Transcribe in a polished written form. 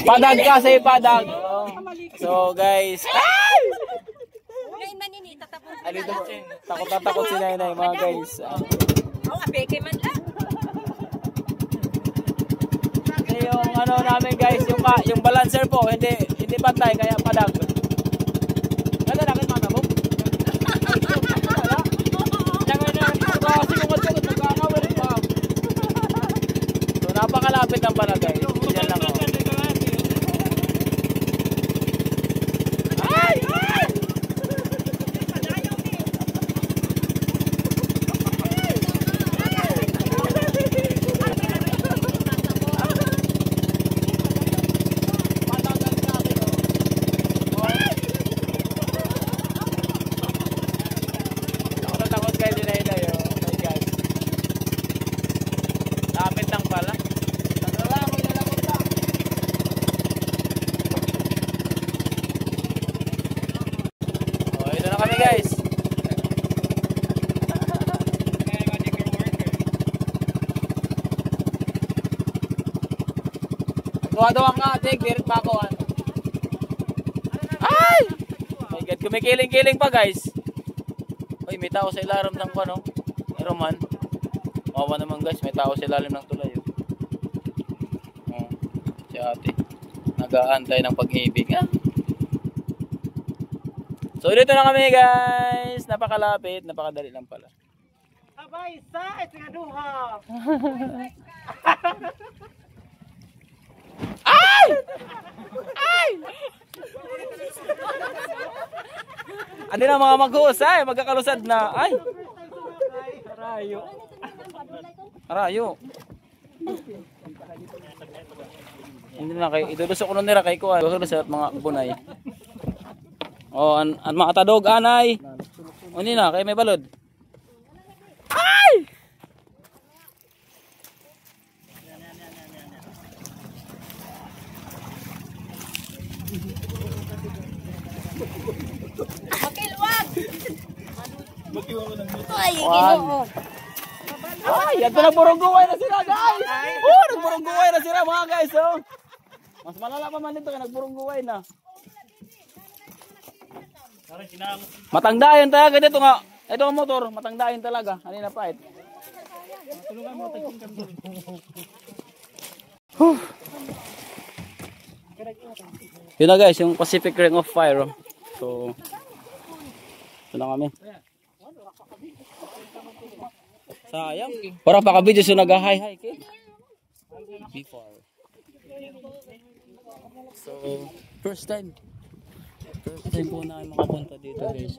Padag kasi, padag. So guys. Ngayon manini, tatapon ko Alito, takot si Nainay mga guys. Oo, apeke man lang. Yung ano namin guys, yung balancer po, hindi pantay, kaya padag. Ganda na kayo mga mo? So napakalapit ng pala guys. Yan lang oh. Guys. Tuwa-tuwa nga, tig, dirit pa ako. Ay! My God, kumikiling-kiling pa guys. Uy, may tao sa ilalim ng ano, Roman. Mawa naman guys, may tao sa ilalim ng tulay. Oh, si ate. Nag-aantay ng pag-ibig. So dito na kami guys, napakalapit, napakadali lang pala. Abay, sa itingaduha. Ay! Ay! Andi na mga mag-uusay, magkakalusad na. Ay! Arayo. Arayo. Hindi na kayo, idulusok ko nun nila kay Kuha. Idulusok mga bunay. Oh, an mga tadog anay. Uni na kay may balod. Ay! Makilwag. Ay, Ginoo. Ay, ato nagburungguway na sila guys. Oh, nagburungguway na sila mga guys, oh. Mas malala pa man dito kay nagburungguway na. Matangdayan talaga dito nga. Ito ang motor, matangdayan talaga. Kanina pa ito. Tulungan mo yun na guys, yung Pacific Ring of Fire. So, ito na kami. Sayang. Para paka-video so nag-hi-hi. Before. So, first time po na makapunta dito guys.